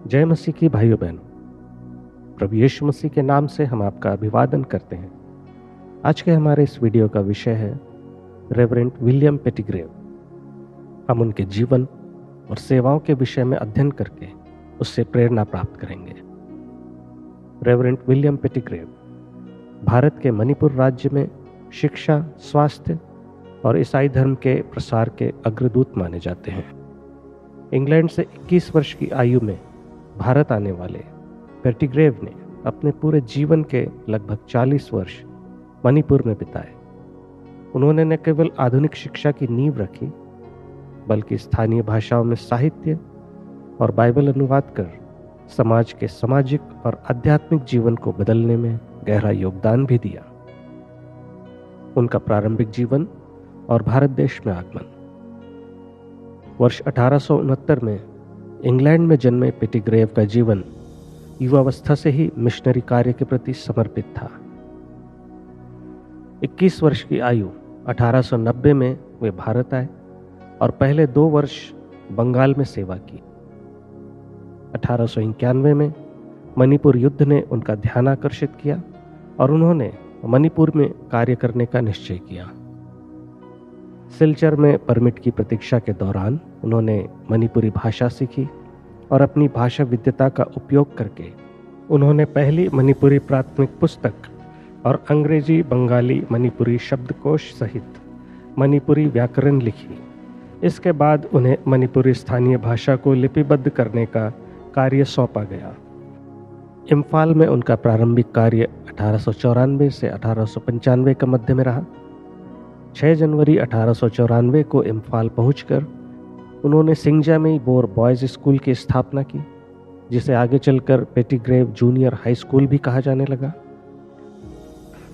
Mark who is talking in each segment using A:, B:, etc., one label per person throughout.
A: जय मसीह की भाइयों बहनों, प्रभु यीशु मसीह के नाम से हम आपका अभिवादन करते हैं। आज के हमारे इस वीडियो का विषय है रेवरेंड विलियम पेटिग्रेव। हम उनके जीवन और सेवाओं के विषय में अध्ययन करके उससे प्रेरणा प्राप्त करेंगे। रेवरेंड विलियम पेटिग्रेव भारत के मणिपुर राज्य में शिक्षा, स्वास्थ्य और ईसाई धर्म के प्रसार के अग्रदूत माने जाते हैं। इंग्लैंड से 21 वर्ष की आयु में भारत आने वाले पेटिग्रेव ने अपने पूरे जीवन के लगभग 40 वर्ष मणिपुर में बिताए। उन्होंने न केवल आधुनिक शिक्षा की नींव रखी, बल्कि स्थानीय भाषाओं में साहित्य और बाइबल अनुवाद कर समाज के सामाजिक और आध्यात्मिक जीवन को बदलने में गहरा योगदान भी दिया। उनका प्रारंभिक जीवन और भारत देश में आगमन। वर्ष 1869 में इंग्लैंड में जन्मे पेटिग्रेव का जीवन युवावस्था से ही मिशनरी कार्य के प्रति समर्पित था। 21 वर्ष की आयु 1890 में वे भारत आए और पहले 2 वर्ष बंगाल में सेवा की। 1891 में मणिपुर युद्ध ने उनका ध्यान आकर्षित किया और उन्होंने मणिपुर में कार्य करने का निश्चय किया। सिलचर में परमिट की प्रतीक्षा के दौरान उन्होंने मणिपुरी भाषा सीखी और अपनी भाषा विद्यता का उपयोग करके उन्होंने पहली मणिपुरी प्राथमिक पुस्तक और अंग्रेजी, बंगाली, मणिपुरी शब्दकोश सहित मणिपुरी व्याकरण लिखी। इसके बाद उन्हें मणिपुरी स्थानीय भाषा को लिपिबद्ध करने का कार्य सौंपा गया। इम्फाल में उनका प्रारंभिक कार्य 1894 से 1895 के मध्य में रहा। 6 जनवरी 1894 को इम्फाल पहुंचकर उन्होंने सिंगजामई बोर बॉयज स्कूल की स्थापना की, जिसे आगे चलकर पेटिग्रेव जूनियर हाई स्कूल भी कहा जाने लगा।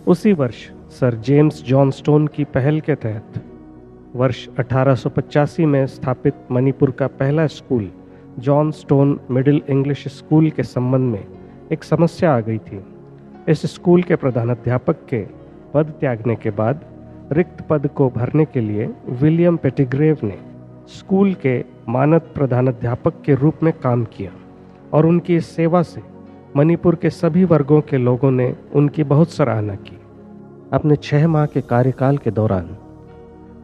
A: उसी वर्ष सर जेम्स जॉनस्टोन की पहल के तहत वर्ष 1885 में स्थापित मणिपुर का पहला school Johnstone middle English school के संबंध में एक समस्या आ गई थी। इस स्कूल के प्रधानाध्यापक के पद त्यागने के बाद रिक्त पद को भरने के लिए विलियम पेटिग्रेव ने स्कूल के मानद प्रधानाध्यापक के रूप में काम किया और उनकी इस सेवा से मणिपुर के सभी वर्गों के लोगों ने उनकी बहुत सराहना की। अपने 6 माह के कार्यकाल के दौरान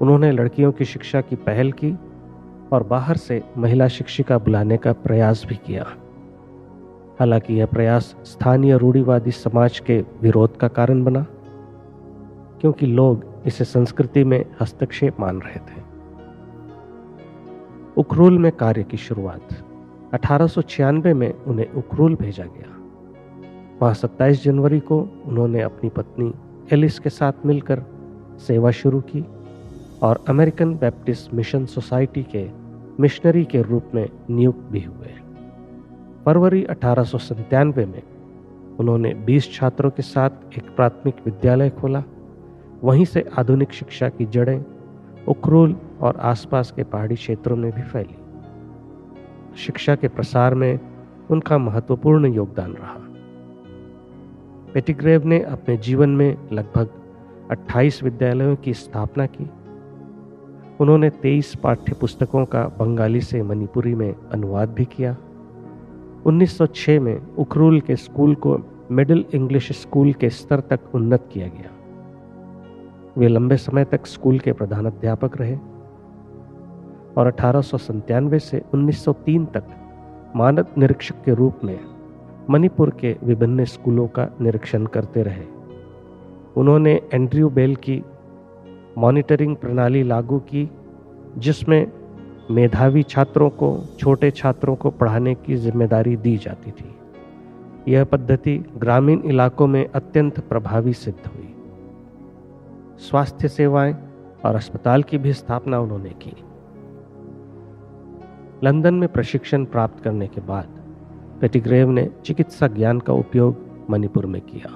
A: उन्होंने लड़कियों की शिक्षा की पहल की और बाहर से महिला शिक्षिका बुलाने का प्रयास भी किया। हालांकि यह प्रयास स्थानीय रूढ़िवादी समाज के विरोध का कारण बना, क्योंकि लोग इसे संस्कृति में हस्तक्षेप मान रहे थे। उखरूल में कार्य की शुरुआत 1896 में उन्हें उखरूल भेजा गया। वहां 27 जनवरी को उन्होंने अपनी पत्नी एलिस के साथ मिलकर सेवा शुरू की और अमेरिकन बैप्टिस्ट मिशन सोसाइटी के मिशनरी के रूप में नियुक्त भी हुए। फरवरी 1897 में उन्होंने 20 छात्रों के साथ एक प्राथमिक विद्यालय खोला। वहीं से आधुनिक शिक्षा की जड़ें उखरूल और आसपास के पहाड़ी क्षेत्रों में भी फैली। शिक्षा के प्रसार में उनका महत्वपूर्ण योगदान रहा। पेटिग्रेव ने अपने जीवन में लगभग 28 विद्यालयों की स्थापना की। उन्होंने 23 पाठ्य पुस्तकों का बंगाली से मणिपुरी में अनुवाद भी किया। 1906 में उखरूल के स्कूल को मिडिल इंग्लिश स्कूल के स्तर तक उन्नत किया गया। वे लंबे समय तक स्कूल के प्रधानाध्यापक रहे और 1897 से 1903 तक मानद निरीक्षक के रूप में मणिपुर के विभिन्न स्कूलों का निरीक्षण करते रहे। उन्होंने एंड्रयू बेल की मॉनिटरिंग प्रणाली लागू की, जिसमें मेधावी छात्रों को छोटे छात्रों को पढ़ाने की जिम्मेदारी दी जाती थी। यह पद्धति ग्रामीण इलाकों में अत्यंत प्रभावी सिद्ध हुई। स्वास्थ्य सेवाएं और अस्पताल की भी स्थापना उन्होंने की। लंदन में प्रशिक्षण प्राप्त करने के बाद पेटिग्रेव ने चिकित्सा ज्ञान का उपयोग मणिपुर में किया।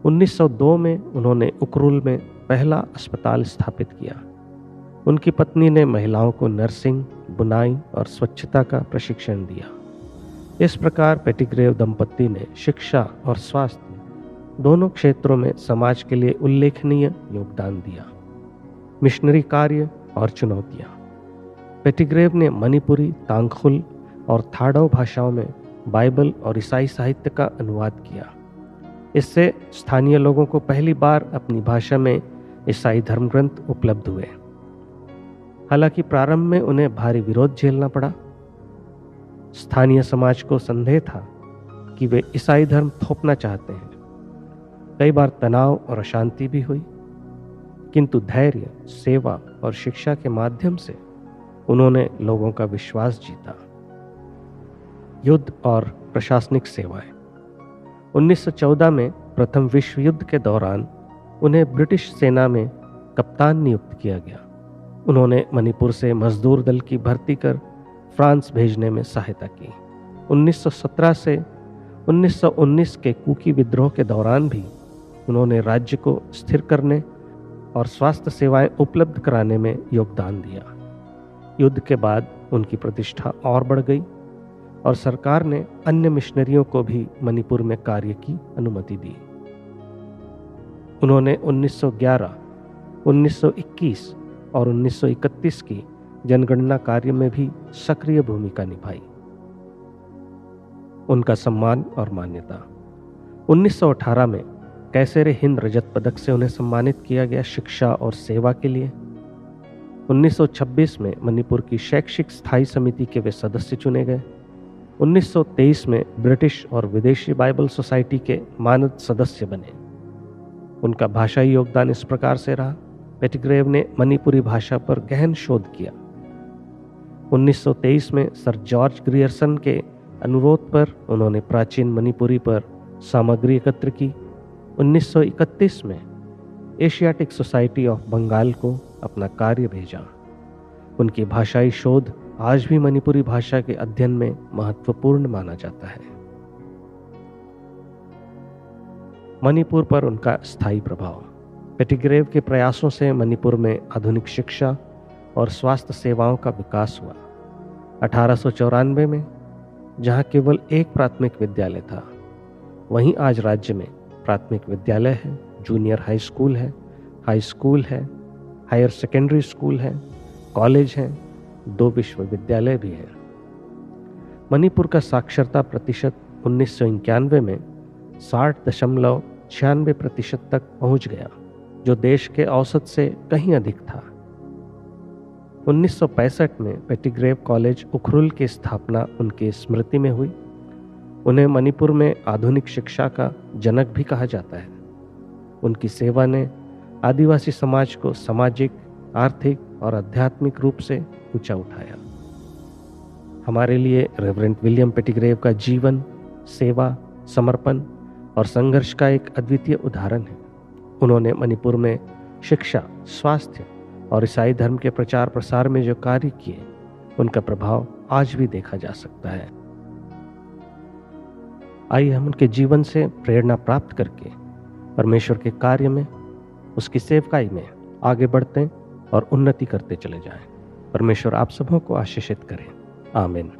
A: 1902 में उन्होंने उखरूल में पहला अस्पताल स्थापित किया। उनकी पत्नी ने महिलाओं को नर्सिंग, बुनाई और स्वच्छता का प्रशिक्षण दिया। इस प्रकार पेटिग्रेव दंपत्ति ने शिक्षा और स्वास्थ्य दोनों क्षेत्रों में समाज के लिए उल्लेखनीय योगदान दिया। मिशनरी कार्य और चुनौतियां। पेटिग्रेव ने मणिपुरी, तांगखुल और थाडो भाषाओं में बाइबल और ईसाई साहित्य का अनुवाद किया। इससे स्थानीय लोगों को पहली बार अपनी भाषा में ईसाई धर्मग्रंथ उपलब्ध हुए। हालांकि प्रारंभ में उन्हें भारी विरोध झेलना पड़ा। स्थानीय समाज को संदेह था कि वे ईसाई धर्म थोपना चाहते हैं। कई बार तनाव और अशांति भी हुई, किंतु धैर्य, सेवा और शिक्षा के माध्यम से उन्होंने लोगों का विश्वास जीता। युद्ध और प्रशासनिक सेवाएं। 1914 में प्रथम विश्व युद्ध के दौरान उन्हें ब्रिटिश सेना में कप्तान नियुक्त किया गया। उन्होंने मणिपुर से मजदूर दल की भर्ती कर फ्रांस भेजने में सहायता की। 1917 से 1919 के कुकी विद्रोह के दौरान भी उन्होंने राज्य को स्थिर करने और स्वास्थ्य सेवाएं उपलब्ध कराने में योगदान दिया। युद्ध के बाद उनकी प्रतिष्ठा और बढ़ गई और सरकार ने अन्य मिशनरियों को भी मणिपुर में कार्य की अनुमति दी। उन्होंने 1911, 1921 और 1931 की जनगणना कार्य में भी सक्रिय भूमिका निभाई। उनका सम्मान और मान्यता। 1918 में कैसरे हिंद रजत पदक से उन्हें सम्मानित किया गया शिक्षा और सेवा के लिए। 1926 में मणिपुर की शैक्षिक स्थायी समिति के वे सदस्य चुने गए। 1923 में ब्रिटिश और विदेशी बाइबल सोसाइटी के मानद सदस्य बने। उनका भाषाई योगदान इस प्रकार से रहा। पेटिग्रेव ने मणिपुरी भाषा पर गहन शोध किया। 1923 में सर जॉर्ज ग्रियर्सन के अनुरोध पर उन्होंने प्राचीन मणिपुरी पर सामग्री एकत्र की। 1931 में एशियाटिक सोसाइटी ऑफ बंगाल को अपना कार्य भेजा। उनकी भाषाई शोध आज भी मणिपुरी भाषा के अध्ययन में महत्वपूर्ण माना जाता है। मणिपुर पर उनका स्थायी प्रभाव। पेटिग्रेव के प्रयासों से मणिपुर में आधुनिक शिक्षा और स्वास्थ्य सेवाओं का विकास हुआ। 1894 में जहां केवल एक प्राथमिक विद्यालय था, वहीं आज राज्य में प्राथमिक विद्यालय है, जूनियर हाई स्कूल है, हायर सेकेंडरी स्कूल है, कॉलेज हैं, 2 विश्वविद्यालय भी हैं। मणिपुर का साक्षरता प्रतिशत 1991 में 60.96% तक पहुंच गया, जो देश के औसत से कहीं अधिक था। 1965 में पेटिग्रेव कॉलेज उखरुल की स्थापना उनकी स्मृति में हुई। उन्हें मणिपुर में आधुनिक शिक्षा का जनक भी कहा जाता है। उनकी सेवा ने आदिवासी समाज को सामाजिक, आर्थिक और आध्यात्मिक रूप से ऊंचा उठाया। हमारे लिए रेवरेंड विलियम पेटिग्रेव का जीवन, सेवा, समर्पण और संघर्ष का एक अद्वितीय उदाहरण है। उन्होंने मणिपुर में शिक्षा, स्वास्थ्य और ईसाई धर्म के प्रचार प्रसार में जो कार्य किए, उनका प्रभाव आज भी देखा जा सकता है। आइए हम उनके जीवन से प्रेरणा प्राप्त करके परमेश्वर के कार्य में, उसकी सेवकाई में आगे बढ़ते और उन्नति करते चले जाएं। परमेश्वर आप सबों को आशीषित करें। आमीन।